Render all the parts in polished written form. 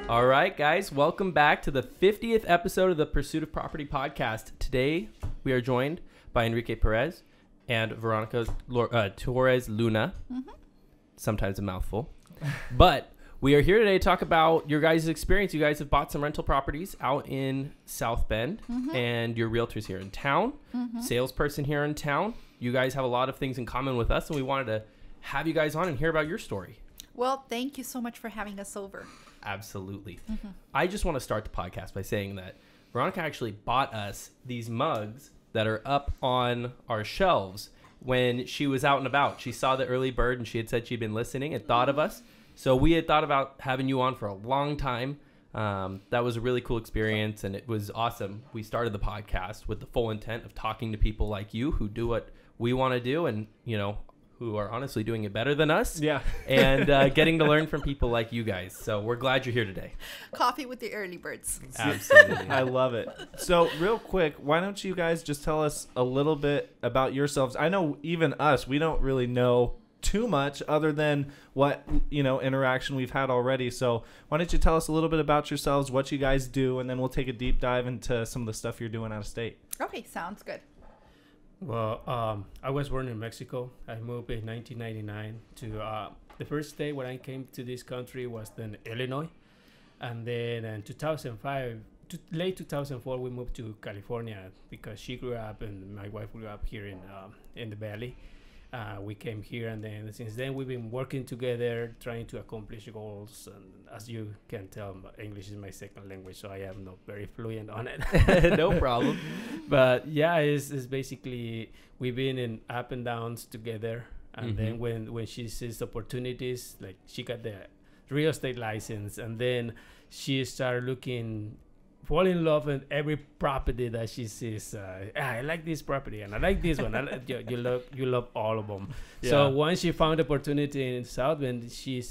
All right, guys, welcome back to the 50th episode of the Pursuit of Property podcast. Today, we are joined by Enrique Perez and Veronica Torres-Luna. Sometimes a mouthful. But we are here today to talk about your guys' experience. You guys have bought some rental properties out in South Bend, and your realtors here in town, salesperson here in town. You guys have a lot of things in common with us, and we wanted to have you guys on and hear about your story. Well, thank you so much for having us over. Absolutely. I just want to start the podcast by saying that Veronica actually bought us these mugs that are up on our shelves when she was out and about. She saw the early bird and she had said she'd been listening and thought of us. So we had thought about having you on for a long time. That was a really cool experience and it was awesome. We started the podcast with the full intent of talking to people like you who do what we want to do and, you know, who are honestly doing it better than us. Yeah. And getting to learn from people like you guys. So we're glad you're here today. Coffee with the early birds. Absolutely. I love it. So real quick, why don't you guys just tell us a little bit about yourselves? I know even us, we don't really know too much other than what, you know, interaction we've had already. So why don't you tell us a little bit about yourselves, what you guys do, and then we'll take a deep dive into some of the stuff you're doing out of state. Okay, sounds good. Well, I was born in Mexico. I moved in 1999 to the first state when I came to this country was then Illinois. And then in 2005, late 2004, we moved to California because she grew up and my wife grew up here in the Valley. We came here and then since then we've been working together trying to accomplish goals, and as you can tell, English is my second language, so I am not very fluent on it. No problem. But yeah, it's basically we've been in up and downs together, and then when she sees opportunities, like she got the real estate license and then she started fall in love with every property that she sees. I like this property and I like this one. You love all of them. Yeah. So once she found opportunity in South Bend, she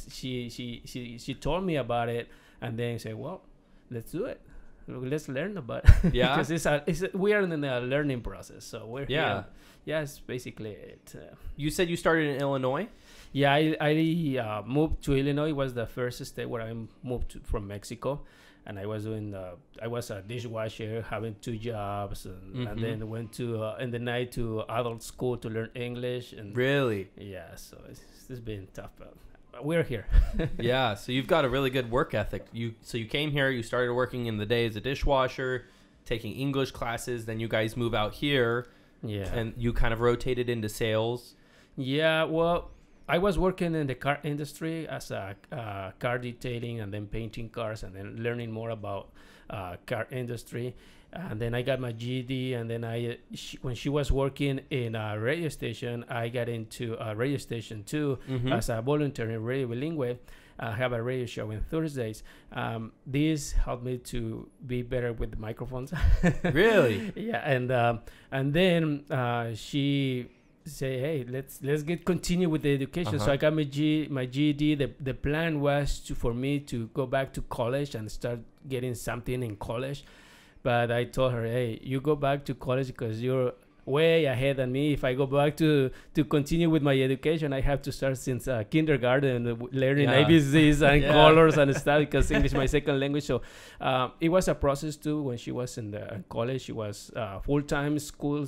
told me about it, and then said, "Well, let's do it. Let's learn about it." Yeah, because we are in a learning process. So we're here. Yeah, it's basically it. You said you started in Illinois. Yeah, I moved to Illinois. It was the first state where I moved from Mexico. And I was I was a dishwasher, having 2 jobs, and then went to in the night to adult school to learn English. And really, yeah. So it's been tough, but we're here. Yeah. So you've got a really good work ethic. You came here, you started working in the day as a dishwasher, taking English classes. Then you guys move out here. Yeah. And you kind of rotated into sales. Yeah. Well, I was working in the car industry as a car detailing and then painting cars and then learning more about car industry. And then I got my GED, and then when she was working in a radio station, I got into a radio station too as a volunteer in Radio Bilingue. I have a radio show on Thursdays. This helped me to be better with the microphones. Really? Yeah, and then she say, hey, let's continue with the education. So I got my GED. The plan was for me to go back to college and start getting something in college, but I told her, hey, you go back to college because you're way ahead than me. If I go back to continue with my education, I have to start since kindergarten learning ABCs and colors and stuff because English is my second language. So it was a process too. When she was in the college, she was full-time school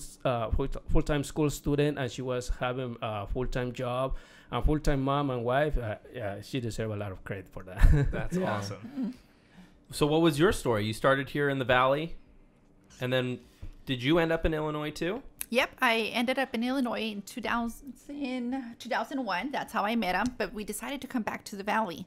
student, and she was having a full-time job, a full-time mom and wife. She deserves a lot of credit for that. That's awesome. So what was your story? You started here in the Valley, and then did you end up in Illinois too? Yep, I ended up in Illinois in 2001. That's how I met him, but we decided to come back to the Valley.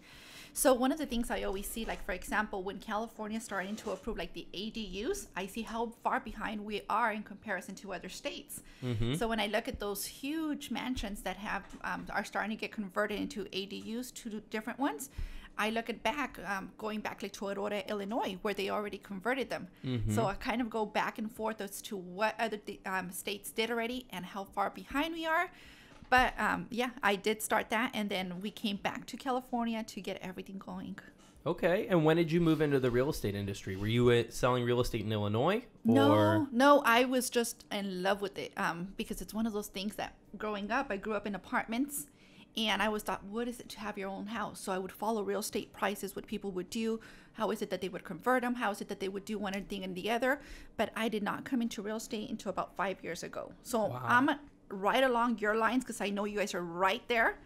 So one of the things I always see, like for example, when California is starting to approve like the ADUs, I see how far behind we are in comparison to other states. So when I look at those huge mansions that have are starting to get converted into ADUs, 2 different ones, I look at going back like to Aurora, Illinois, where they already converted them. So I kind of go back and forth as to what other states did already and how far behind we are. But yeah, I did start that, and then we came back to California to get everything going. Okay, and when did you move into the real estate industry? Were you selling real estate in Illinois? Or? No, I was just in love with it because it's one of those things that growing up, I grew up in apartments. And I always thought, what is it to have your own house? So I would follow real estate prices, what people would do. How is it that they would convert them? How is it that they would do one thing and the other? But I did not come into real estate until about 5 years ago. So Wow. I'm right along your lines because I know you guys are right there.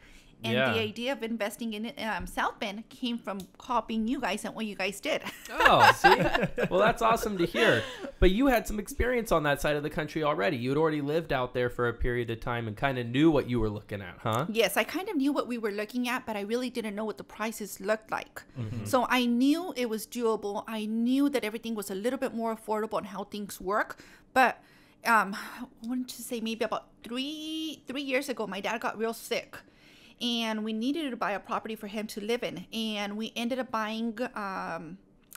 And the idea of investing in South Bend came from copying you guys and what you guys did. Oh, see? Well, that's awesome to hear. But you had some experience on that side of the country already. You had already lived out there for a period of time and kind of knew what you were looking at, huh? Yes, I kind of knew what we were looking at, but I really didn't know what the prices looked like. So I knew it was doable. I knew that everything was a little bit more affordable and how things work. But I wanted to say maybe about three years ago, my dad got real sick. And we needed to buy a property for him to live in. And we ended up buying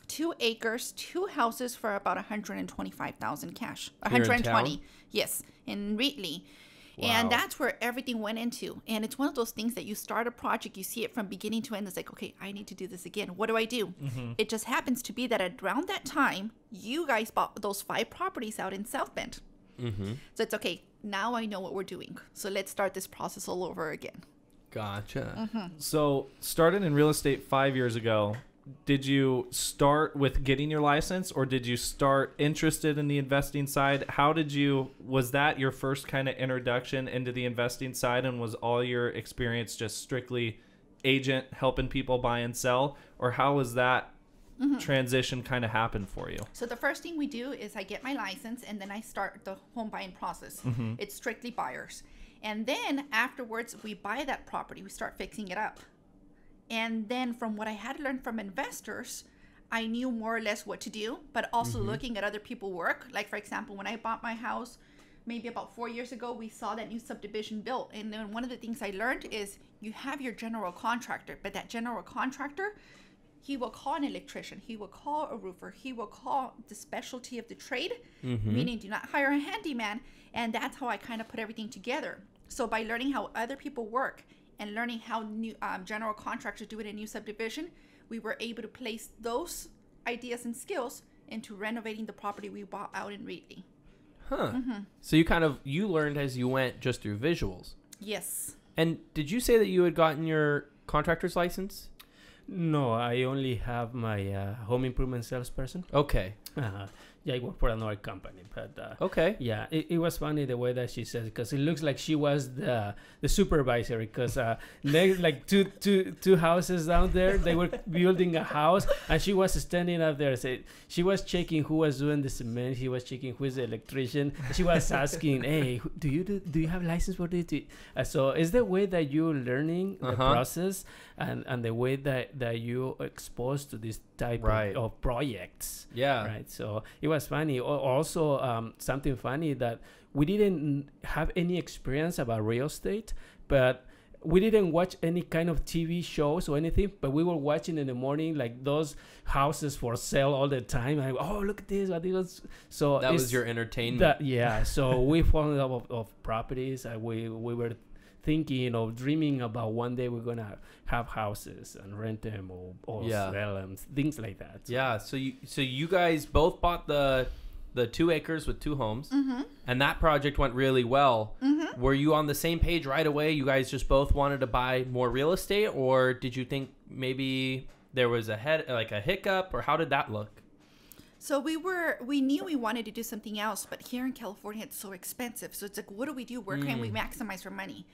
2 acres, 2 houses for about $125,000 cash. Here in 120, town? yes, in Wheatley. Wow. And that's where everything went into. And it's one of those things that you start a project, you see it from beginning to end. It's like, okay, I need to do this again. What do I do? It just happens to be that around that time, you guys bought those 5 properties out in South Bend. So it's okay. Now I know what we're doing. So let's start this process all over again. Gotcha. So, started in real estate 5 years ago. Did you start with getting your license, or did you start interested in the investing side? Was that your first kind of introduction into the investing side, and was all your experience just strictly agent helping people buy and sell? Or how was that transition kind of happen for you? So the first thing we do is I get my license and then I start the home buying process. It's strictly buyers. And then afterwards, we buy that property, we start fixing it up. And then from what I had learned from investors, I knew more or less what to do, but also looking at other people work. Like, for example, when I bought my house, maybe about 4 years ago, we saw that new subdivision built. And then one of the things I learned is you have your general contractor, but that general contractor, he will call an electrician, he will call a roofer, he will call the specialty of the trade, meaning do not hire a handyman. And that's how I kind of put everything together. So by learning how other people work and learning how new general contractors do it in new subdivision, we were able to place those ideas and skills into renovating the property we bought out in Wheatley. Huh. So you learned as you went just through visuals. Yes. And did you say that you had gotten your contractor's license? No, I only have my home improvement salesperson. Okay. Yeah, I work for another company, but Okay. yeah, it was funny the way that she says, because it looks like she was the supervisor, because like two houses down there, they were building a house, and she was standing up there. She was checking who was doing the cement. She was checking who is the electrician. She was asking, "Hey, do you have license for this?" So it's the way that you're learning the process, and the way that you exposed to this type of projects. Yeah. Right. So it was funny. Also, something funny that we didn't have any experience about real estate, but we didn't watch any kind of TV shows or anything, but we were watching in the morning, like those houses for sale all the time. And oh, look at this. So that was your entertainment. Yeah. So we fell in love of properties. We were thinking or dreaming about one day we're gonna have houses and rent them or sell them, things like that. Yeah. So you guys both bought the 2 acres with 2 homes, and that project went really well. Were you on the same page right away? You guys just both wanted to buy more real estate, or did you think maybe there was a hiccup, or how did that look? So we knew we wanted to do something else, but here in California, it's so expensive. So it's like, what do we do? Where can we maximize our money?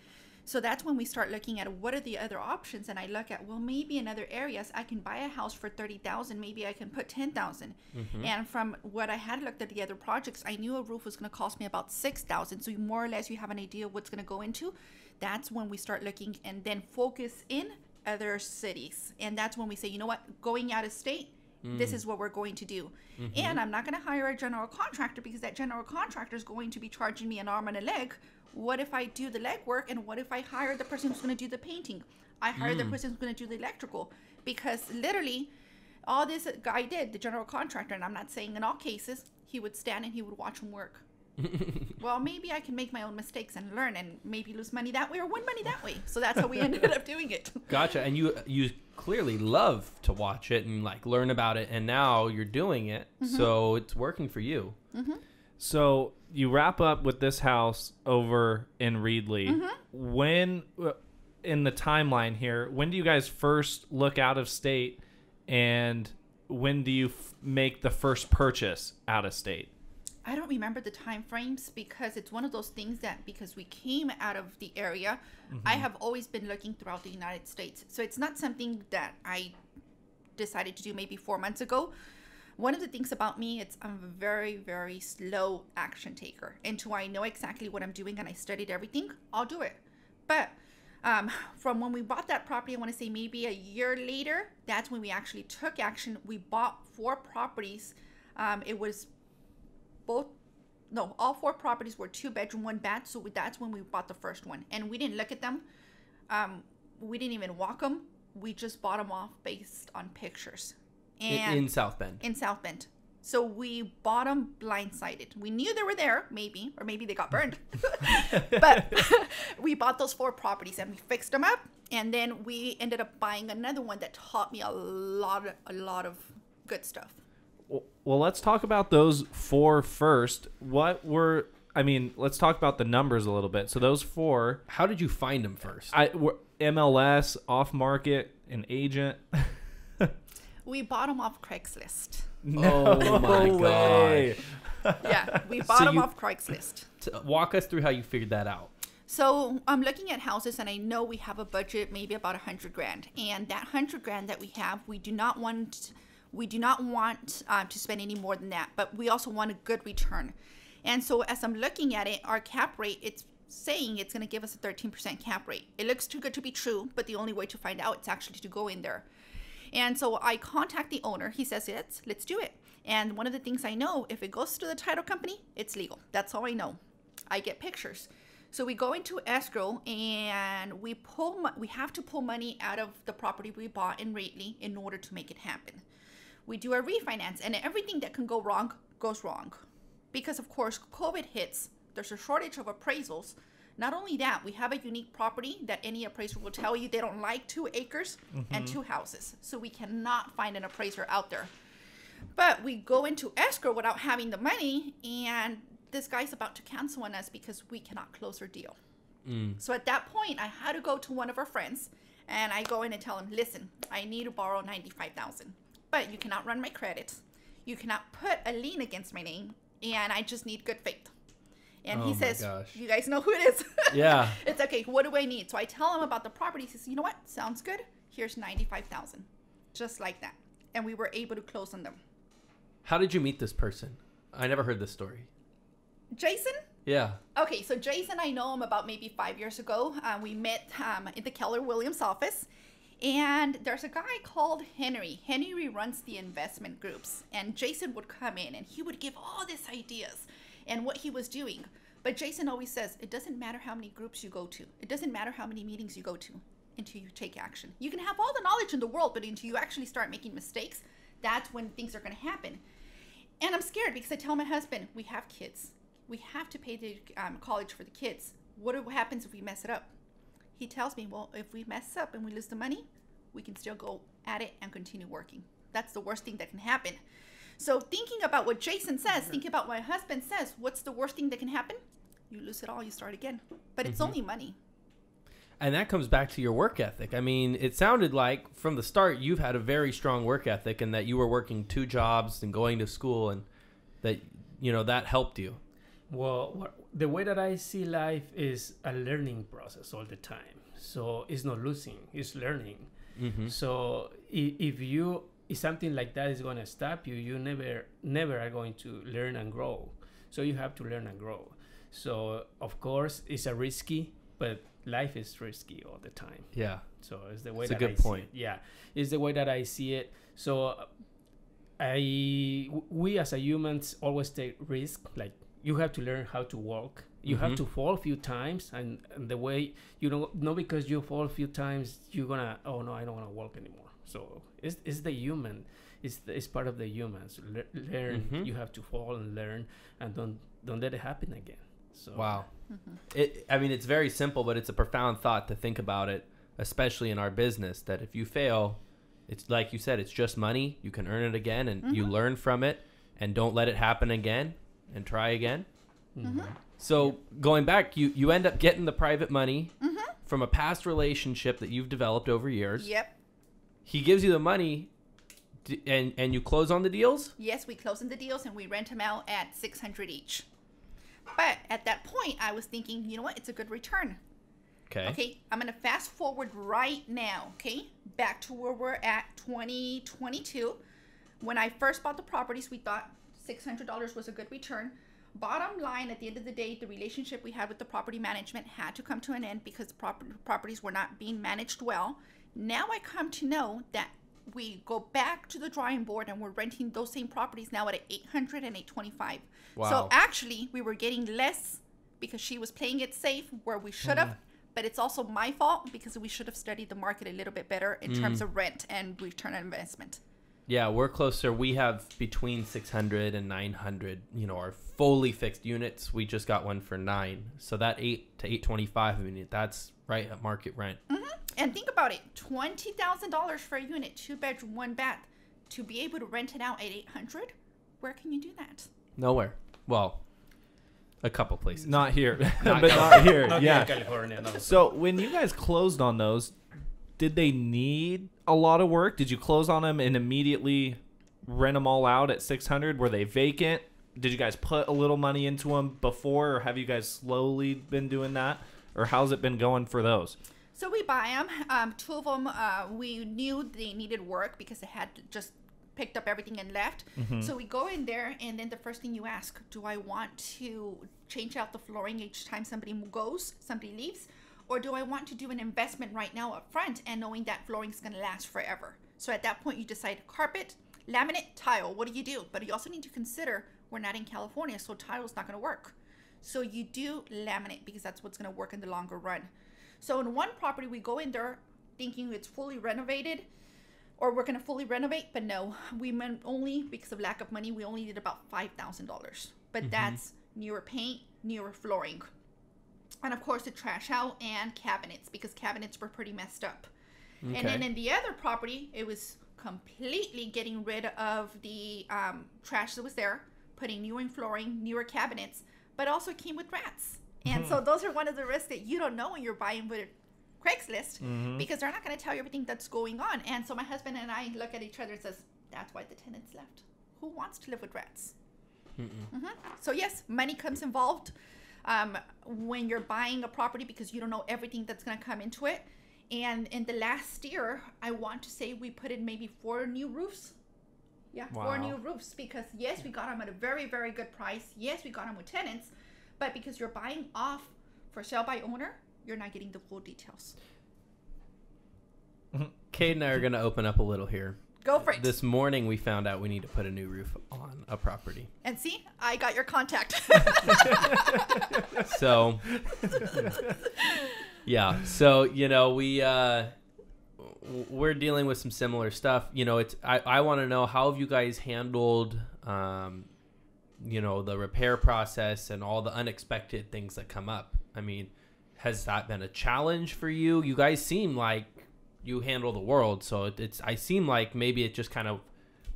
So that's when we start looking at what are the other options. And I look at, well, maybe in other areas, I can buy a house for $30,000. Maybe I can put $10,000. And from what I had looked at the other projects, I knew a roof was going to cost me about $6,000. So more or less, you have an idea of what's going to go into. That's when we start looking and then focus in other cities. And that's when we say, you know what, going out of state, this is what we're going to do. And I'm not going to hire a general contractor because that general contractor is going to be charging me an arm and a leg. What if I do the legwork, and what if I hire the person who's going to do the painting? I hire the person who's going to do the electrical, because literally all this guy did, the general contractor, and I'm not saying in all cases, he would stand and he would watch him work. Well, maybe I can make my own mistakes and learn and maybe lose money that way or win money that way. So that's how we ended up doing it. Gotcha. And you clearly love to watch it and like learn about it, and now you're doing it, so it's working for you. So you wrap up with this house over in Reedley. When in the timeline here, when do you guys first look out of state, and when do you make the first purchase out of state? I don't remember the time frames because it's one of those things that because we came out of the area, I have always been looking throughout the United States. So it's not something that I decided to do maybe 4 months ago. One of the things about me, I'm a very, very slow action taker. Until I know exactly what I'm doing and I studied everything, I'll do it. But from when we bought that property, I want to say maybe a year later, that's when we actually took action. We bought 4 properties. It was all 4 properties were 2-bedroom, 1 bath. So that's when we bought the first one. And we didn't look at them. We didn't even walk them. We just bought them off based on pictures. And in South Bend. In South Bend. So we bought them blindsided. We knew they were there, maybe, or maybe they got burned. But we bought those 4 properties and we fixed them up. And then we ended up buying another one that taught me a lot of good stuff. Well, let's talk about those 4 first. Let's talk about the numbers a little bit. So those 4. How did you find them first? MLS, off market, an agent. We bought them off Craigslist. Oh my God. Yeah, we bought them off Craigslist. Walk us through how you figured that out. So I'm looking at houses and I know we have a budget, maybe about $100,000. And that $100,000 that we have, we do not want to spend any more than that, but we also want a good return. And so as I'm looking at it, our cap rate, it's saying it's going to give us a 13% cap rate. It looks too good to be true, but the only way to find out it's actually to go in there. And so I contact the owner. He says, let's do it. And one of the things I know, if it goes to the title company, it's legal. That's all I know. I get pictures. So we go into escrow and we have to pull money out of the property we bought in Rately in order to make it happen. We do a refinance and everything that can go wrong goes wrong. Because of course, COVID hits. There's a shortage of appraisals. Not only that, we have a unique property that any appraiser will tell you they don't like 2 acres and 2 houses. So we cannot find an appraiser out there. But we go into escrow without having the money, and this guy's about to cancel on us because we cannot close our deal. So at that point, I had to go to one of our friends, and I go in and tell him, listen, I need to borrow $95,000, but you cannot run my credit. You cannot put a lien against my name, and I just need good faith. And he says, you guys know who it is. Yeah. It's okay. What do I need? So I tell him about the property. He says, you know what? Sounds good. Here's $95,000. Just like that. And we were able to close on them. How did you meet this person? I never heard this story. Jason? Yeah. Okay. So Jason, I know him about maybe 5 years ago. We met in the Keller Williams office. And there's a guy called Henry. Henry runs the investment groups. And Jason would come in and he would give all these ideas and what he was doing. But Jason always says, it doesn't matter how many groups you go to. It doesn't matter how many meetings you go to until you take action. You can have all the knowledge in the world, but until you actually start making mistakes, that's when things are going to happen. And I'm scared because I tell my husband, we have kids. We have to pay the college for the kids. What happens if we mess it up? He tells me, well, if we mess up and we lose the money, we can still go at it and continue working. That's the worst thing that can happen. So thinking about what Jason says, thinking about what my husband says, what's the worst thing that can happen? You lose it all, you start again. But it's only money. And that comes back to your work ethic. I mean, it sounded like from the start you've had a very strong work ethic and that you were working 2 jobs and going to school and that, that helped you. Well, the way that I see life is a learning process all the time. So it's not losing, it's learning. So if something like that is going to stop you, you never are going to learn and grow. So you have to learn and grow. So of course it's a risky, but life is risky all the time. Yeah. So it's the way that I see it. Yeah, it's the way that I see it. So we as a humans always take risk. Like you have to learn how to walk. You have to fall a few times, and the way not because you fall a few times you're gonna I don't want to walk anymore. So it's the human. It's part of the humans. Learn. You have to fall and learn, and don't let it happen again. So wow. It's very simple, but it's a profound thought to think about it, especially in our business, that if you fail, it's like you said, it's just money. You can earn it again, and you learn from it, and don't let it happen again, and try again. So going back, you end up getting the private money from a past relationship that you've developed over years. Yep. He gives you the money, and you close on the deals? Yes, we close on the deals and we rent them out at $600 each. But at that point, I was thinking, you know what? It's a good return. Okay. Okay, I'm going to fast forward right now, okay? Back to where we're at 2022. When I first bought the properties, we thought $600 was a good return. Bottom line, at the end of the day, the relationship we had with the property management had to come to an end because the properties were not being managed well. Now I come to know that we go back to the drawing board and we're renting those same properties now at $800 and $825. Wow. So actually, we were getting less because she was playing it safe where we should have. But it's also my fault because we should have studied the market a little bit better in terms of rent and return on investment. Yeah, we're closer. We have between 600 and 900, our fully fixed units. We just got one for 9. So that 8 to 825, I mean, that's right at market rent. Mm-hmm. And think about it, $20,000 for a unit, 2-bedroom, 1 bath. To be able to rent it out at $800, where can you do that? Nowhere. Well, a couple places. Not here. But not here. Not Yeah. in California, no. So when you guys closed on those, did they need a lot of work? Did you close on them and immediately rent them all out at $600? Were they vacant? Did you guys put a little money into them before, or have you guys slowly been doing that? Or how's it been going for those? So we buy them. 2 of them, we knew they needed work because they had just picked up everything and left. So we go in there, and then the first thing you ask, do I want to change out the flooring each time somebody leaves? Or do I want to do an investment right now up front and knowing that flooring is going to last forever? So at that point, you decide carpet, laminate, tile. What do? But you also need to consider we're not in California, so tile is not going to work. So you do laminate because that's what's going to work in the longer run. So in one property, we go in there thinking it's fully renovated or we're going to fully renovate. But no, we only, because of lack of money, we only did about $5,000. But that's newer paint, newer flooring. And of course, the trash out and cabinets because cabinets were pretty messed up. Okay. And then in the other property, it was completely getting rid of the trash that was there, putting newer flooring, newer cabinets, but also it came with rats. And so those are one of the risks that you don't know when you're buying with Craigslist because they're not going to tell you everything that's going on. And so my husband and I look at each other and says, that's why the tenants left. Who wants to live with rats? So yes, money comes involved when you're buying a property because you don't know everything that's going to come into it. And in the last year, I want to say we put in maybe 4 new roofs. Yeah, wow. 4 new roofs because yes, we got them at a very, very good price. Yes, we got them with tenants. But because you're buying off for sale by owner, you're not getting the full details. Cade and I are going to open up a little here. Go for it. This morning, we found out we need to put a new roof on a property. And see, I got your contact. So, yeah. So, we're dealing with some similar stuff. I want to know, how have you guys handled the repair process and all the unexpected things that come up? I mean, has that been a challenge for you? You guys seem like you handle the world, so I seem like maybe it just kind of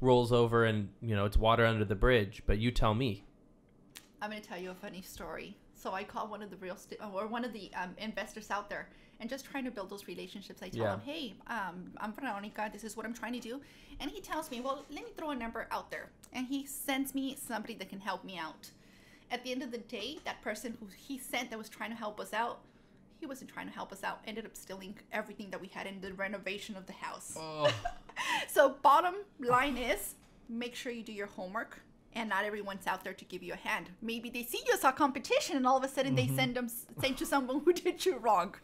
rolls over and it's water under the bridge. But you tell me. I'm going to tell you a funny story. So I called one of the investors out there and just trying to build those relationships. I tell him, hey, I'm Veronica. This is what I'm trying to do. And he tells me, well, let me throw a number out there. And he sends me somebody that can help me out. At the end of the day, that person who he sent that was trying to help us out, he wasn't trying to help us out, ended up stealing everything that we had in the renovation of the house. Oh. So bottom line is, make sure you do your homework. And not everyone's out there to give you a hand. Maybe they see you as a competition and all of a sudden they send to someone who did you wrong.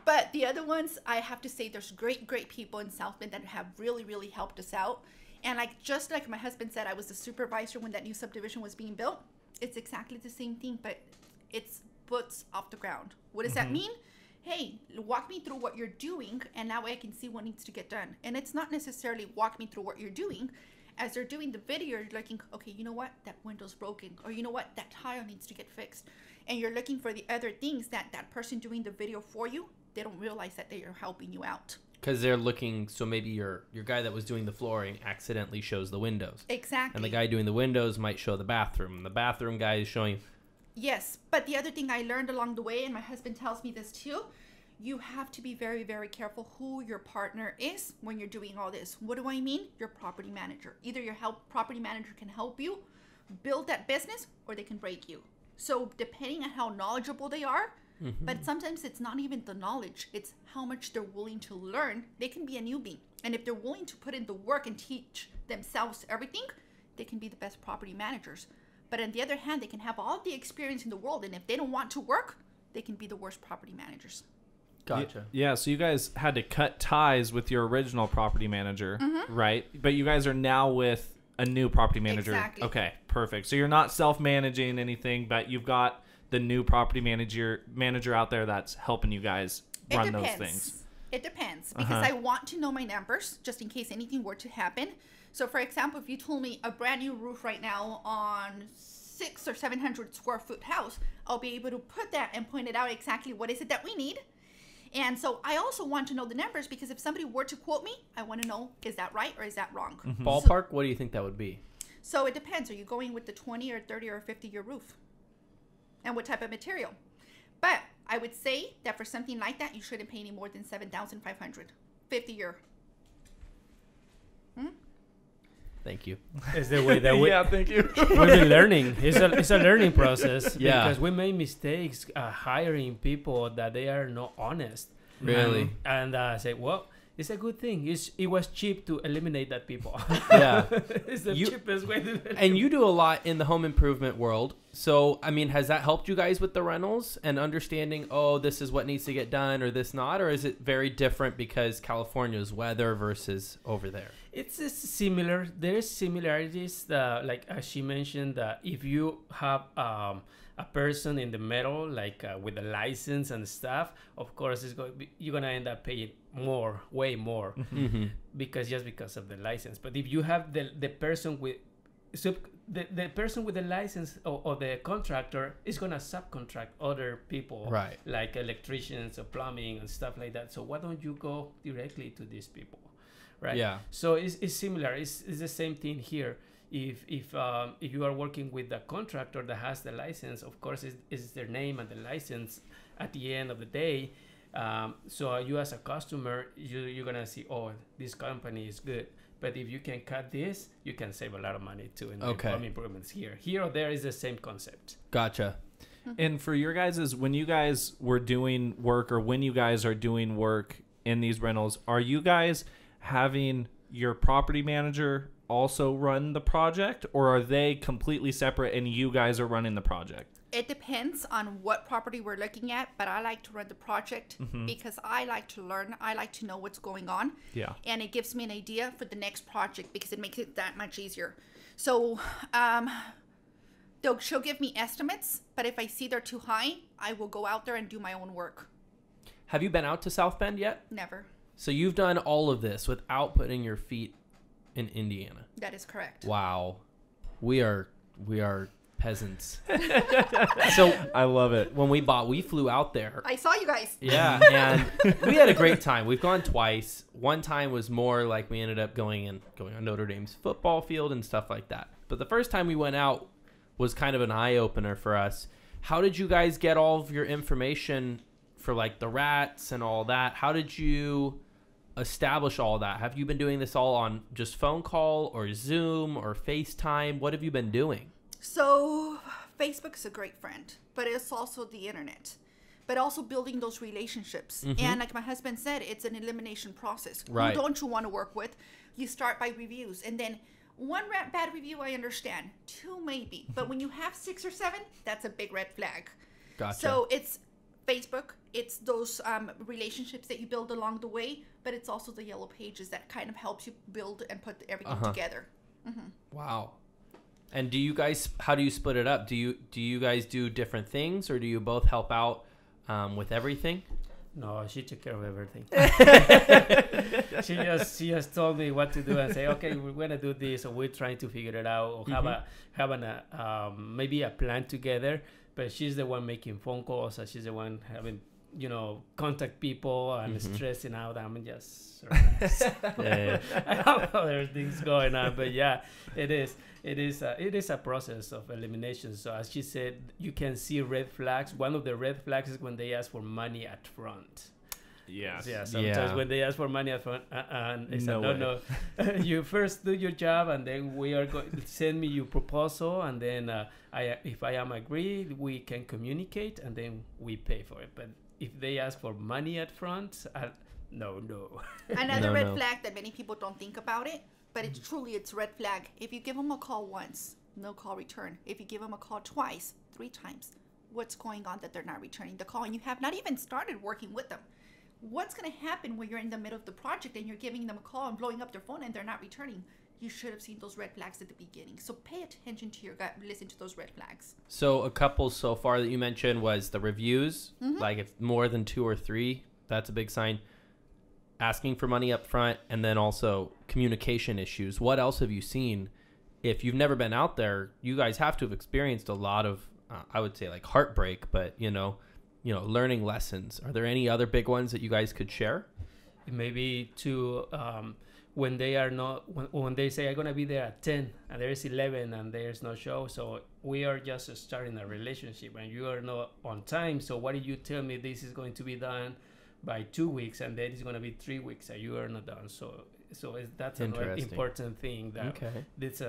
But the other ones, I have to say there's great people in South Bend that have really, really helped us out. And just like my husband said, I was the supervisor when that new subdivision was being built. It's exactly the same thing, but it's boots off the ground. What does that mean? Hey, walk me through what you're doing and that way I can see what needs to get done. And it's not necessarily walk me through what you're doing. As they're doing the video, you're looking, okay, you know what? That window's broken. Or you know what? That tile needs to get fixed. And you're looking for the other things that person doing the video for you, they don't realize that they are helping you out. Because they're looking, so maybe your guy that was doing the flooring accidentally shows the windows. Exactly. And the guy doing the windows might show the bathroom. And the bathroom guy is showing... Yes, but the other thing I learned along the way, and my husband tells me this too, you have to be very, very careful who your partner is when you're doing all this. What do I mean? Your property manager. Either your property manager can help you build that business, or they can break you. So depending on how knowledgeable they are, but sometimes it's not even the knowledge, it's how much they're willing to learn. They can be a newbie. And if they're willing to put in the work and teach themselves everything, they can be the best property managers. But on the other hand, they can have all the experience in the world, and if they don't want to work, they can be the worst property managers. Gotcha. Yeah, so you guys had to cut ties with your original property manager, right? But you guys are now with a new property manager. Exactly. Okay, perfect. So you're not self-managing anything, but you've got the new property manager out there that's helping you guys run those things. It depends, because I want to know my numbers just in case anything were to happen. So for example, if you told me a brand new roof right now on 600 or 700 square foot house, I'll be able to put that and point it out exactly what is it that we need. And so I also want to know the numbers, because if somebody were to quote me, I want to know, is that right or is that wrong? Ballpark, what do you think that would be? So it depends. Are you going with the 20 or 30 or 50-year roof? And what type of material? But I would say that for something like that, you shouldn't pay any more than $7,500. 50-year. Thank you. It's the way that we Yeah, thank you. we've been learning. It's a learning process. Yeah. Because we made mistakes hiring people that they are not honest. Really? And say, well, it's a good thing. It was cheap to eliminate that people. Yeah. It's the cheapest way to And you do a lot in the home improvement world. So, I mean, has that helped you guys with the rentals and understanding, oh, this is what needs to get done or this not? Or is it very different because California's weather versus over there? It's similar. There's similarities. Like as she mentioned, that if you have a person in the middle, like with a license and stuff, of course, you're gonna end up paying more, way more, because of the license. But if you have the person with the person with the license or the contractor is gonna subcontract other people, Right? Like electricians or plumbing and stuff like that. So why don't you go directly to these people? Right. Yeah. So it's similar. It's the same thing here. If you are working with a contractor that has the license, of course, it's their name and the license at the end of the day. So you as a customer, you're gonna see, oh, this company is good. But if you can cut this, you can save a lot of money too in the home improvements here. Here or there is the same concept. Gotcha. And for your guys, when you guys were doing work, or when you guys are doing work in these rentals, are you guys having your property manager also run the project, or are they completely separate and you guys are running the project? It depends on what property we're looking at, but I like to run the project because I like to learn. I like to know what's going on. Yeah. And it gives me an idea for the next project because it makes it that much easier. So she'll give me estimates, but if I see they're too high, I will go out there and do my own work. Have you been out to South Bend yet? Never. So you've done all of this without putting your feet in Indiana. That is correct. Wow. We are peasants. So I love it. when we flew out there. I saw you guys. Yeah, and we had a great time. We've gone twice. One time was more like we ended up going on Notre Dame's football field and stuff like that. But the first time we went out was kind of an eye-opener for us. How did you guys get all of your information for like the rats and all that? How did you establish all that? Have you been doing this all on just phone call or Zoom or FaceTime? What have you been doing? So Facebook is a great friend, but it's also the internet, but also building those relationships. And like my husband said, it's an elimination process. Right. Who don't you want to work with? You start by reviews, and then one bad review, I understand. 2 maybe. But when you have 6 or 7, that's a big red flag. Gotcha. So it's Facebook, it's those relationships that you build along the way, but it's also the yellow pages that kind of helps you build and put everything together. Wow. And how do you split it up? Do you guys do different things, or do you both help out with everything? No, she took care of everything. she just told me what to do and say, okay, we're gonna do this, or we're trying to figure it out, or have maybe a plan together. But she's the one making phone calls, and she's the one having contact people and stressing out. I'm just I have other things going on, but yeah, it is a process of elimination. So as she said, you can see red flags. One of the red flags is when they ask for money up front. Yes. Yeah, sometimes when they ask for money up front, and it's no. You first do your job, and then we are going to send me your proposal, and then if I am agreed, we can communicate, and then we pay for it. But if they ask for money up front, no. Another red flag that many people don't think about it, but it's red flag. If you give them a call once, no call return. If you give them a call twice, 3 times, what's going on that they're not returning the call, and you have not even started working with them? What's going to happen when you're in the middle of the project and you're giving them a call and blowing up their phone and they're not returning? You should have seen those red flags at the beginning. So pay attention to your gut. Listen to those red flags. So a couple so far that you mentioned was the reviews. Like if more than 2 or 3, that's a big sign. Asking for money up front, and then also communication issues. What else have you seen? If you've never been out there, you guys have to have experienced a lot of, I would say like heartbreak, but learning lessons. Are there any other big ones that you guys could share? Maybe to when they are not, when they say I'm gonna be there at 10 and there's 11 and there's no show, so we are just starting a relationship and you are not on time. So why did you tell me this is going to be done by 2 weeks and then it's gonna be 3 weeks and you are not done? So that's an important thing that it's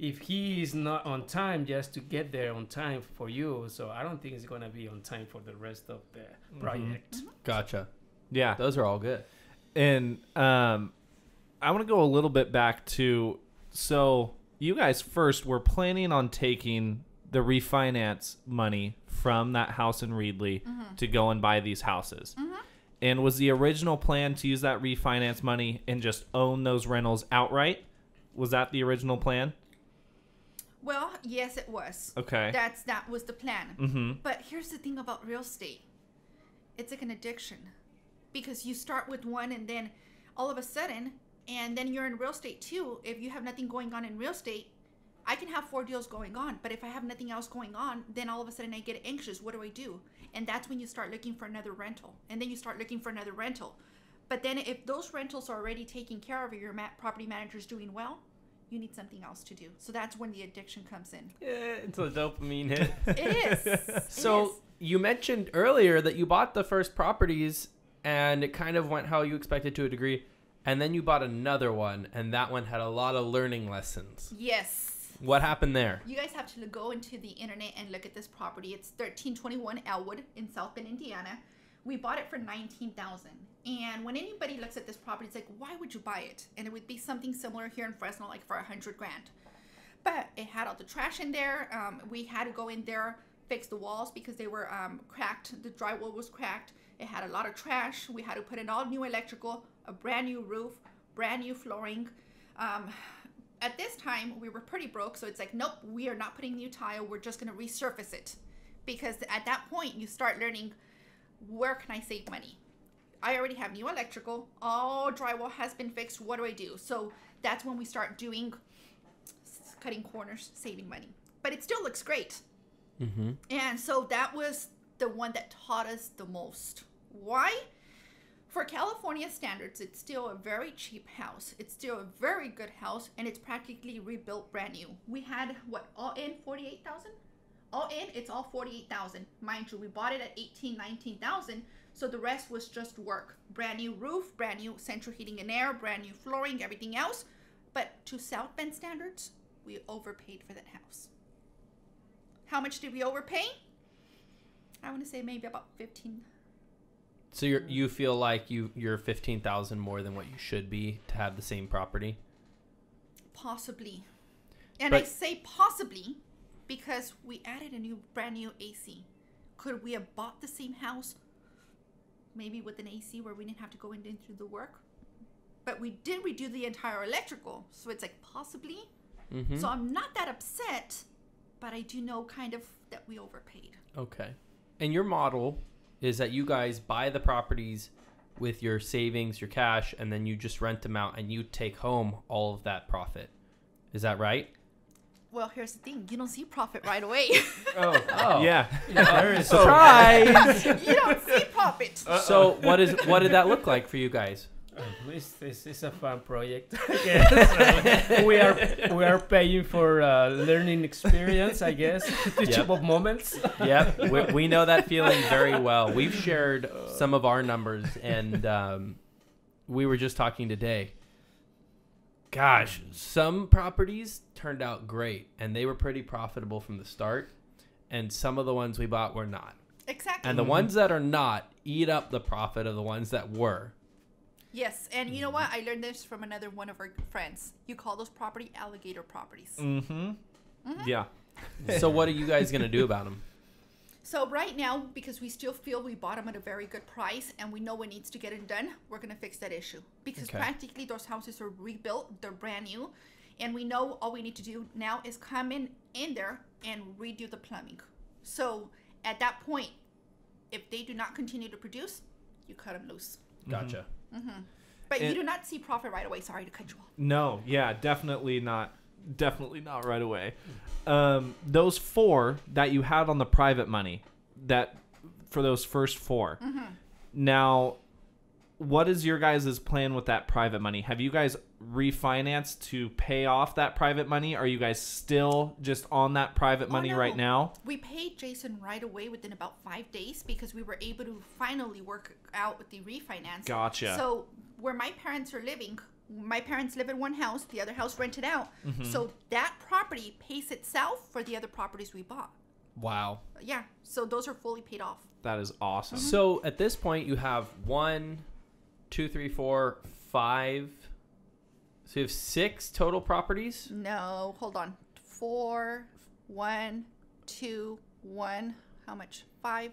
if he is not on time just to get there on time for you, so I don't think it's going to be on time for the rest of the project. Gotcha. Yeah. Those are all good. And I want to go a little bit back to, so you guys first were planning on taking the refinance money from that house in Reedley to go and buy these houses. And was the original plan to use that refinance money and just own those rentals outright? Was that the original plan? Well, yes, it was. Okay. That was the plan. But here's the thing about real estate. It's like an addiction. Because you start with one and then all of a sudden, and then you're in real estate too. If you have nothing going on in real estate, I can have 4 deals going on. But if I have nothing else going on, then all of a sudden I get anxious. What do I do? And that's when you start looking for another rental. And then you start looking for another rental. But then if those rentals are already taken care of, or your property manager's doing well, you need something else to do. So that's when the addiction comes in. Yeah, it's a dopamine hit. It is. So you mentioned earlier that you bought the first properties and it kind of went how you expected to a degree. And then you bought another one and that one had a lot of learning lessons. Yes. What happened there? You guys have to go into the internet and look at this property. It's 1321 Elwood in South Bend, Indiana. We bought it for $19,000. And when anybody looks at this property, it's like, why would you buy it? And it would be something similar here in Fresno, like for $100,000. But it had all the trash in there. We had to go in there, fix the walls because they were cracked. The drywall was cracked. It had a lot of trash. We had to put in all new electrical, a brand new roof, brand new flooring. At this time, we were pretty broke. So it's like, nope, we are not putting new tile. We're just going to resurface it. Because at that point, you start learning, where can I save money? I already have new electrical. All drywall has been fixed. What do I do? So that's when we start doing cutting corners, saving money. But it still looks great. And so that was the one that taught us the most. Why? For California standards, it's still a very cheap house. It's still a very good house, and it's practically rebuilt brand new. We had, all in $48,000? All in, it's all $48,000. Mind you, we bought it at $18,000, $19,000. So the rest was just work. Brand new roof, brand new central heating and air, brand new flooring, everything else. But to South Bend standards, we overpaid for that house. How much did we overpay? I want to say maybe about 15. So you feel like you're 15,000 more than what you should be to have the same property? Possibly. And I say possibly because we added a brand new AC. Could we have bought the same house? Maybe with an AC where we didn't have to go in and do the work. But we did redo the entire electrical. So it's like possibly. So I'm not that upset, but I do know kind of that we overpaid. Okay. And your model is that you guys buy the properties with your savings, your cash, and then you just rent them out and you take home all of that profit. Is that right? Well, here's the thing. You don't see profit right away. Oh. Yeah. There is surprise. You don't see profit. So what did that look like for you guys? It's a fun project. I guess. we are paying for learning experience, I guess, teachable moments. Yep, we know that feeling very well. We've shared some of our numbers, and we were just talking today. Gosh, some properties turned out great, and they were pretty profitable from the start, and some of the ones we bought were not. Exactly. And the ones that are not eat up the profit of the ones that were. Yes, and you know what? I learned this from another one of our friends. You call those property Alligator Properties. Yeah. So what are you guys going to do about them? So right now, because we still feel we bought them at a very good price and we know what needs to get it done, we're going to fix that issue. Because practically those houses are rebuilt, they're brand new, and we know all we need to do now is come in there and redo the plumbing. So at that point, if they do not continue to produce, you cut them loose. Gotcha. But you do not see profit right away. Sorry to cut you off. No, yeah, definitely not. Definitely not right away. Those 4 that you had on the private money, that for those first 4. Now, what is your guys' plan with that private money? Have you guys refinanced to pay off that private money? Are you guys still just on that private money right now? We paid Jason right away within about 5 days because we were able to finally work out with the refinance. Gotcha. So where my parents are living, my parents live in one house, the other house rented out. So that property pays itself for the other properties we bought. Wow. Yeah. So those are fully paid off. That is awesome. So at this point, you have 1, 2, 3, 4, 5. So you have 6 total properties? No, hold on. 4, 1, 2, 1. How much? 5,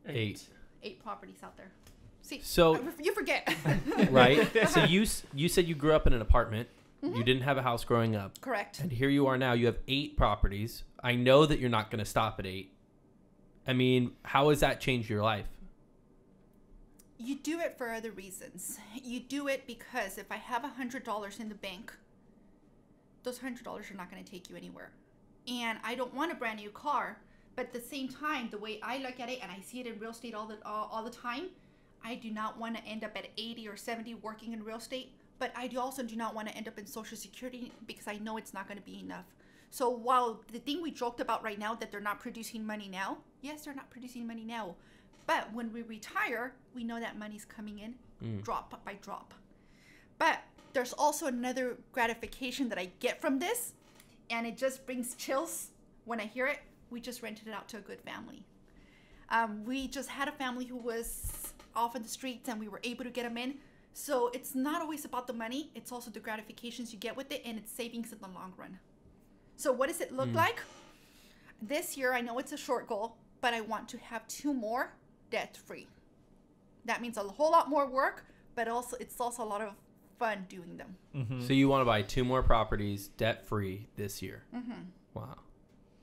8. 8 properties out there. See, So you forget. right. So you said you grew up in an apartment. You didn't have a house growing up. Correct. And here you are now. You have 8 properties. I know that you're not going to stop at 8. I mean, how has that changed your life? You do it for other reasons. You do it because if I have $100 in the bank, those $100 are not going to take you anywhere. And I don't want a brand new car, but at the same time, the way I look at it, and I see it in real estate all the time, I do not want to end up at 80 or 70 working in real estate, but I also do not want to end up in Social Security because I know it's not going to be enough. So while the thing we joked about right now that they're not producing money now, yes, they're not producing money now. But when we retire, we know that money's coming in drop by drop. But there's also another gratification that I get from this, and it just brings chills when I hear it. We just rented it out to a good family. We just had a family who was off in the streets, and we were able to get them in. So it's not always about the money. It's also the gratifications you get with it, and it's savings in the long run. So what does it look like? This year, I know it's a short goal, but I want to have 2 more debt-free. That means a whole lot more work, but it's also a lot of fun doing them. So you want to buy 2 more properties debt-free this year. Wow.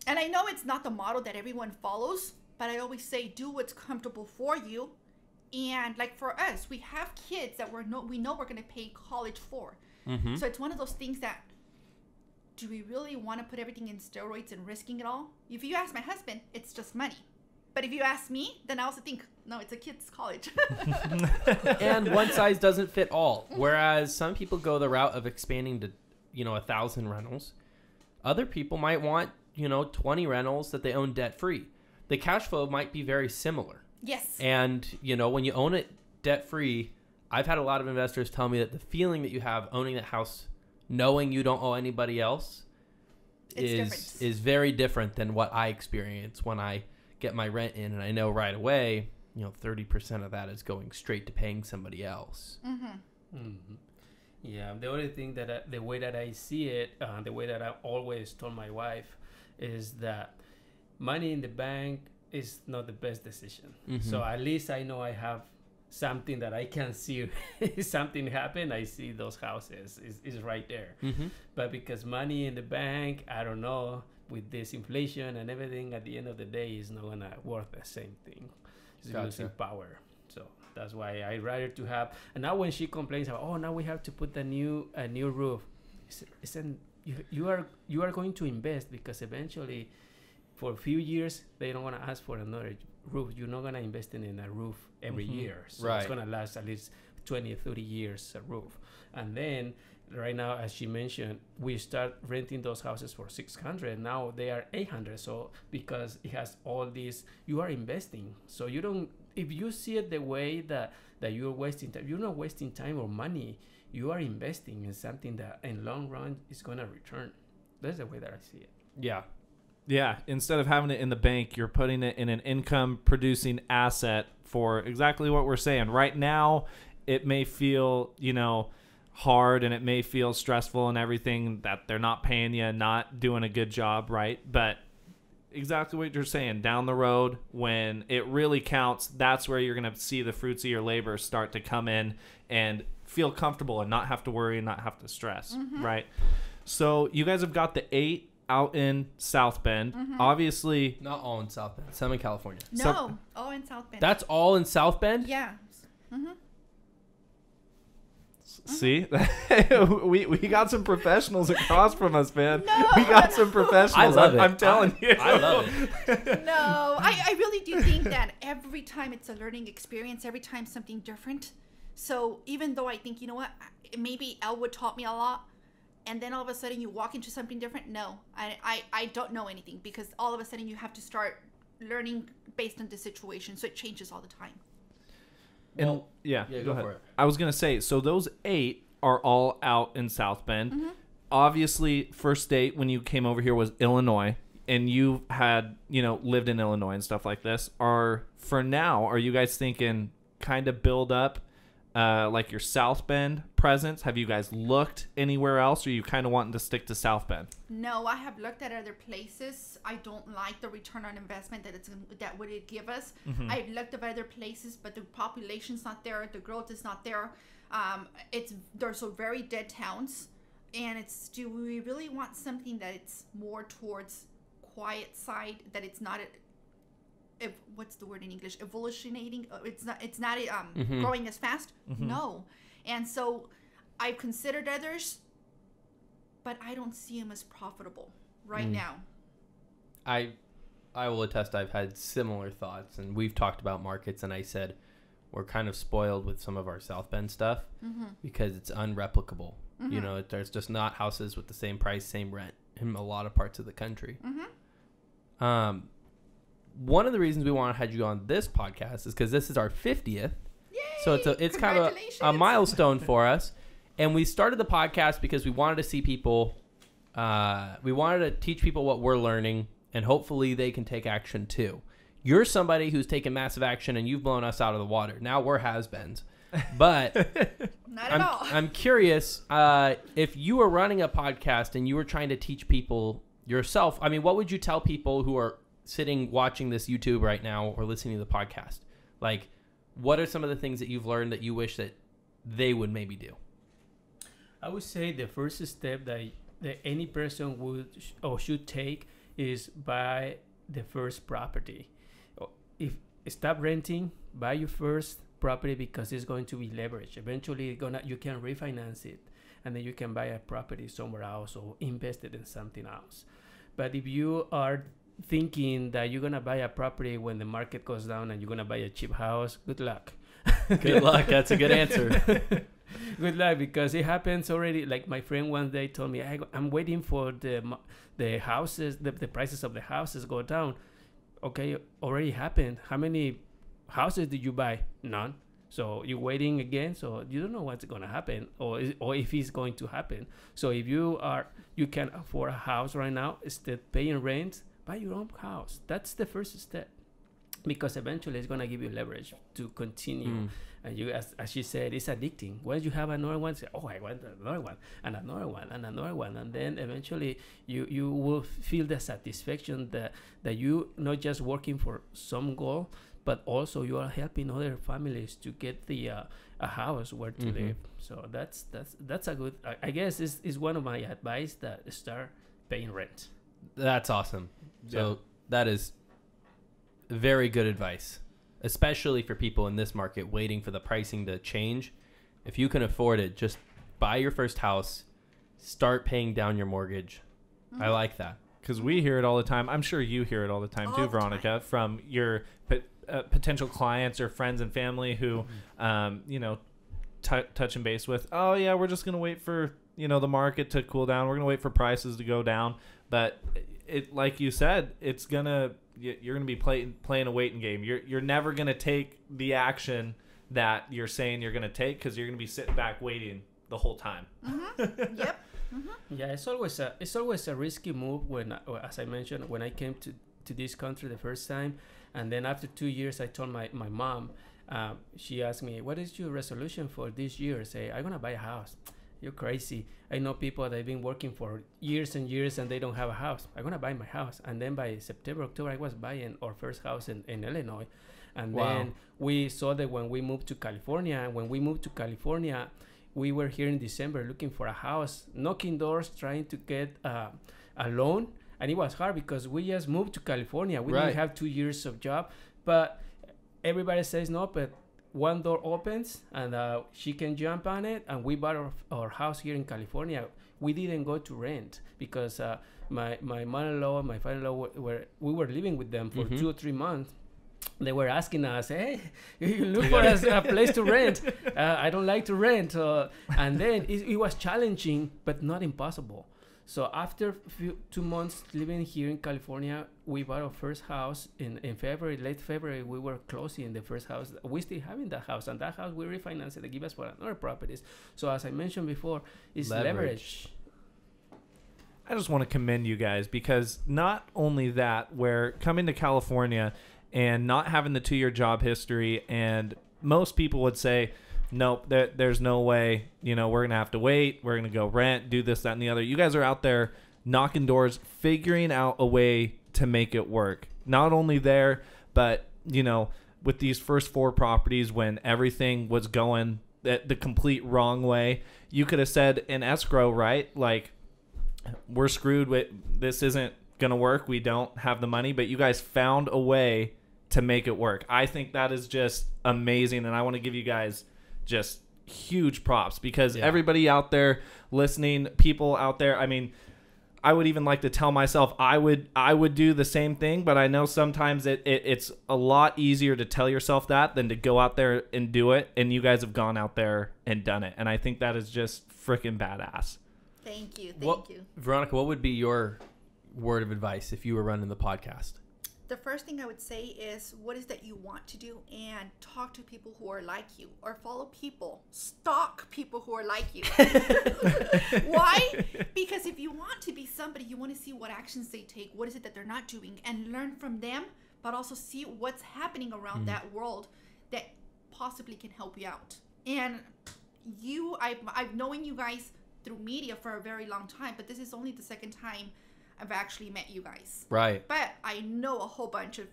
And I know it's not the model that everyone follows, but I always say do what's comfortable for you. And like for us, we have kids that we know we're going to pay college for. So it's one of those things that, do we really want to put everything in steroids and risking it all? If you ask my husband, it's just money. But if you ask me, then I also think, no, it's a kid's college. And one size doesn't fit all. Whereas some people go the route of expanding to, 1,000 rentals. Other people might want, 20 rentals that they own debt-free. The cash flow might be very similar. Yes. And, when you own it debt-free, I've had a lot of investors tell me that the feeling that you have owning that house, knowing you don't owe anybody else, is very different than what I experience when I get my rent in, and I know right away, 30% of that is going straight to paying somebody else. Yeah, the only thing that the way that I see it, the way that I always told my wife, is that money in the bank is not the best decision. So at least I know I have something that I can see. If something happen, I see those houses is right there. But because money in the bank, I don't know, with this inflation and everything, at the end of the day, it's not gonna worth the same thing. It's losing power. So that's why I rather to have. And now when she complains about, oh, now we have to put a new roof, you are going to invest, because eventually, for a few years, they don't want to ask for another roof. You're not gonna invest in a roof every year. So it's gonna last at least 20, 30 years roof. And then right now, as she mentioned, we start renting those houses for 600. Now they are 800. So because it has all these, you are investing. So you don't, if you see it the way that you're wasting time, you're not wasting time or money. You are investing in something that in long run is going to return. That's the way that I see it. Yeah. Yeah. Instead of having it in the bank, you're putting it in an income producing asset for exactly what we're saying. Right now, it may feel, hard, and it may feel stressful and everything, that they're not paying you, not doing a good job, right? But exactly what you're saying, down the road, when it really counts, that's where you're going to see the fruits of your labor start to come in and feel comfortable and not have to worry and not have to stress, right? So you guys have got the 8 out in South Bend. Obviously, Not all in South Bend. Some in California. No, all in South Bend. That's all in South Bend? Yeah. see, we got some professionals across from us, man. No, we got some professionals. I love it. I'm telling you. I love it. No, I really do think that every time it's a learning experience, every time something different. So even though I think, maybe Elwood taught me a lot, and then all of a sudden you walk into something different. No, I don't know anything, because all of a sudden you have to start learning based on the situation. So it changes all the time. And, yeah, go ahead. for it. I was going to say, so those 8 are all out in South Bend. Obviously, first date when you came over here was Illinois, and you had, lived in Illinois and stuff like this. For now, are you guys thinking kind of build up like your South Bend presence? Have you guys looked anywhere else, or are you kind of wanting to stick to South Bend? No, I have looked at other places. I don't like the return on investment that would it give us. I've looked at other places, but the population's not there. The growth is not there. They're so very dead towns, and do we really want something that it's more towards quiet side, that it's not what's the word in English? Evolutionating. It's not growing as fast. No, and so I've considered others, but I don't see them as profitable right now. I will attest. I've had similar thoughts, and we've talked about markets, and I said we're kind of spoiled with some of our South Bend stuff because it's unreplicable. There's just not houses with the same price, same rent in a lot of parts of the country. One of the reasons we want to have you on this podcast is because this is our 50th. Yay! So it's kind of a milestone for us. And we started the podcast because we wanted to see people, we wanted to teach people what we're learning, and hopefully they can take action too. You're somebody who's taken massive action, and you've blown us out of the water. Now we're has-beens. But not at all. I'm curious, if you were running a podcast and you were trying to teach people yourself, what would you tell people who are sitting watching this YouTube right now or listening to the podcast? Like, what are some of the things that you've learned that you wish that they would maybe do? I would say the first step that any person would or should take is buy the first property. If stop renting, buy your first property, because it's going to be leveraged. Eventually, you can refinance it, and then you can buy a property somewhere else or invest it in something else. But if you are thinking that you're gonna buy a property when the market goes down and you're gonna buy a cheap house, good luck. Good luck. That's a good answer. Good luck, because it happens already. Like my friend one day told me, I'm waiting for the houses, the prices of the houses go down. Okay, already happened. How many houses did you buy? None. So you're waiting again. So you don't know what's going to happen, or if it's going to happen. So if you can afford a house right now, instead paying rent, buy your own house. That's the first step, because eventually it's going to give you leverage to continue. And you, as she said, it's addicting. Once you have another one, say, oh, I want another one, and another one, and another one. And then eventually you will feel the satisfaction that you not just working for some goal, but also you are helping other families to get a house where to live. So that's a good, I guess is one of my advice, that start paying rent. That's awesome. So that is very good advice, especially for people in this market waiting for the pricing to change. If you can afford it, just buy your first house, start paying down your mortgage. I like that. Because we hear it all the time. I'm sure you hear it all the time too, Veronica, from your potential clients or friends and family who, touching base with, oh yeah, we're just gonna wait for the market to cool down. We're gonna wait for prices to go down. But it, like you said, you're gonna be playing a waiting game. You're never gonna take the action that you're saying you're gonna take, because you're gonna be sitting back waiting the whole time. Mm-hmm. Yep. Mm-hmm. Yeah, it's always a risky move when, as I mentioned, when I came to this country the first time, and then after 2 years, I told my mom. She asked me, "What is your resolution for this year?" I say, "I'm gonna buy a house." You're crazy. I know people that have been working for years and years and they don't have a house. I'm gonna buy my house. And then by September, October, I was buying our first house in Illinois. And then we saw that when we moved to California. When we moved to California, we were here in December looking for a house, knocking doors, trying to get a loan. And it was hard because we just moved to California. We didn't have 2 years of job. But everybody says no, but one door opens and she can jump on it. And we bought our house here in California. We didn't go to rent because my mother-in-law and my father-in-law we were living with them for 2 or 3 months. They were asking us, "Hey, you look for us a place to rent." I don't like to rent. And then it was challenging, but not impossible. So after 2 months living here in California, we bought our first house in February, late February. We were closing the first house. We still having that house, and that house we refinanced it. They give us for another properties. So as I mentioned before, it's leverage. I just want to commend you guys, because not only that, we're coming to California and not having the 2-year job history, and most people would say, nope, there's no way, we're going to have to wait. We're going to go rent, do this, that, and the other. You guys are out there knocking doors, figuring out a way to make it work. Not only there, but, with these first 4 properties, when everything was going the complete wrong way, you could have said in escrow, right? Like, we're screwed with this, isn't going to work. We don't have the money, but you guys found a way to make it work. I think that is just amazing, and I want to give you guys just huge props, because everybody out there listening, people out there, I mean, I would even like to tell myself I would do the same thing, but I know sometimes it's a lot easier to tell yourself that than to go out there and do it, and you guys have gone out there and done it, and I think that is just freaking badass. Thank you. Thank you. Veronica, what would be your word of advice if you were running the podcast? The first thing I would say is, what is that you want to do, and talk to people who are like you, or follow people, stalk people who are like you. Why? Because if you want to be somebody, you want to see what actions they take, what is it that they're not doing, and learn from them, but also see what's happening around that world that possibly can help you out. And I've known you guys through media for a very long time, but this is only the second time I've actually met you guys. Right. But I know a whole bunch of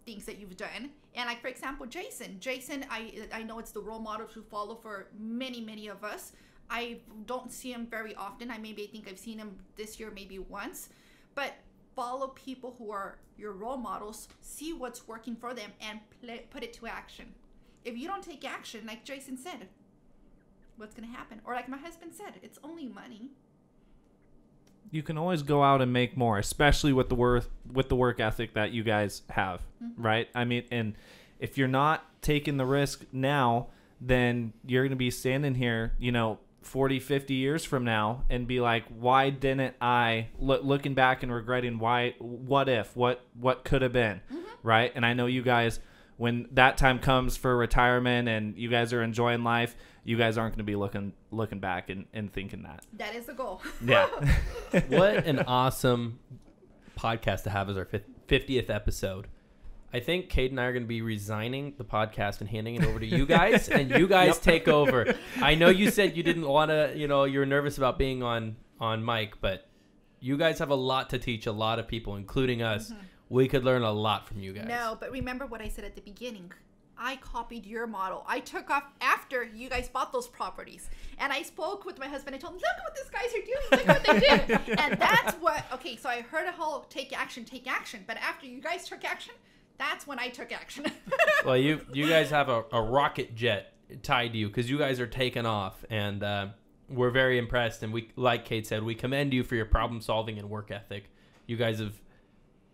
things that you've done. And like, for example, Jason, I know it's the role model to follow for many, many of us. I don't see him very often. I think I've seen him this year maybe once. But follow people who are your role models, see what's working for them, and put it to action. If you don't take action, like Jason said, what's going to happen? Or like my husband said, it's only money. You can always go out and make more, especially with the work ethic that you guys have, right? I mean, and if you're not taking the risk now, then you're going to be standing here, 40, 50 years from now and be like, why didn't I, looking back and regretting what could have been, right? And I know you guys, when that time comes for retirement and you guys are enjoying life, you guys aren't going to be looking back and thinking that. That is the goal. Yeah. What an awesome podcast to have as our 50th episode. I think Cade and I are going to be resigning the podcast and handing it over to you guys, and you guys take over. I know you said you didn't want to, you're nervous about being on mic, but you guys have a lot to teach a lot of people, including us. We could learn a lot from you guys. No, but remember what I said at the beginning. I copied your model. I took off after you guys bought those properties. And I spoke with my husband. I told him, look what these guys are doing. Look what they did. And that's what, so I heard a whole take action. But after you guys took action, that's when I took action. Well, you guys have a rocket jet tied to you because you guys are taking off. And we're very impressed. And we, like Cade said, we commend you for your problem solving and work ethic. You guys have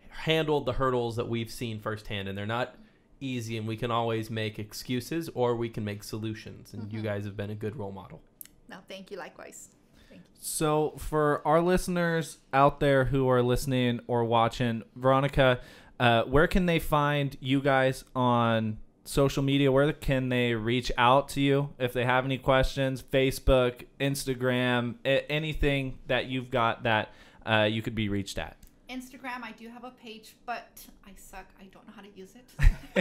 handled the hurdles that we've seen firsthand. And they're not easy, and we can always make excuses or we can make solutions. And you guys have been a good role model. No, thank you. Likewise. Thank you. So for our listeners out there who are listening or watching, Veronica, where can they find you guys on social media? Where can they reach out to you if they have any questions? Facebook, Instagram, anything that you've got that you could be reached at. Instagram, I do have a page, but I suck. I don't know how to use it.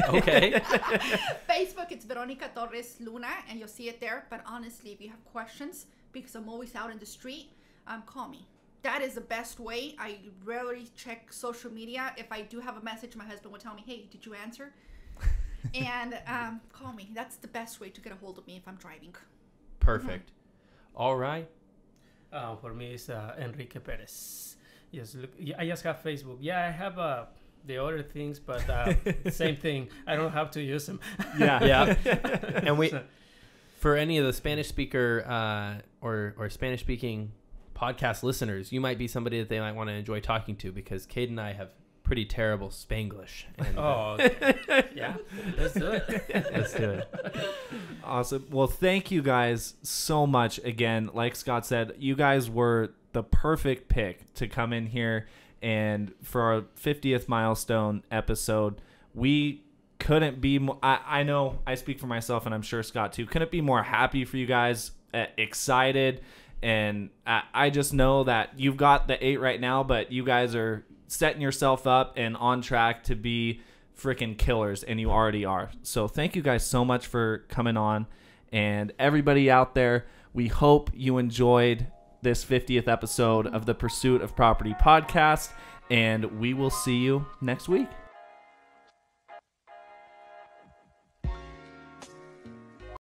Okay. Facebook, it's Veronica Torres-Luna, and you'll see it there. But honestly, if you have questions, because I'm always out in the street, call me. That is the best way. I rarely check social media. If I do have a message, my husband will tell me, hey, did you answer? And call me. That's the best way to get a hold of me if I'm driving. Perfect. All right. For me, it's Enrique Perez. Yes, look, I just have Facebook. Yeah, I have the other things, but same thing. I don't have to use them. Yeah. And for any of the Spanish speaker or Spanish speaking podcast listeners, you might be somebody that they might want to enjoy talking to, because Cade and I have pretty terrible Spanglish. And, yeah, let's do it. Let's do it. Awesome. Well, thank you guys so much again. Like Scott said, you guys were the perfect pick to come in here, and for our 50th milestone episode, we couldn't be more, I know I speak for myself, and I'm sure Scott too, couldn't be more happy for you guys, excited, and I just know that you've got the 8 right now, but you guys are setting yourself up and on track to be freaking killers, and you already are. So thank you guys so much for coming on, and everybody out there, we hope you enjoyed this 50th episode of the Pursuit of Property podcast, and we will see you next week.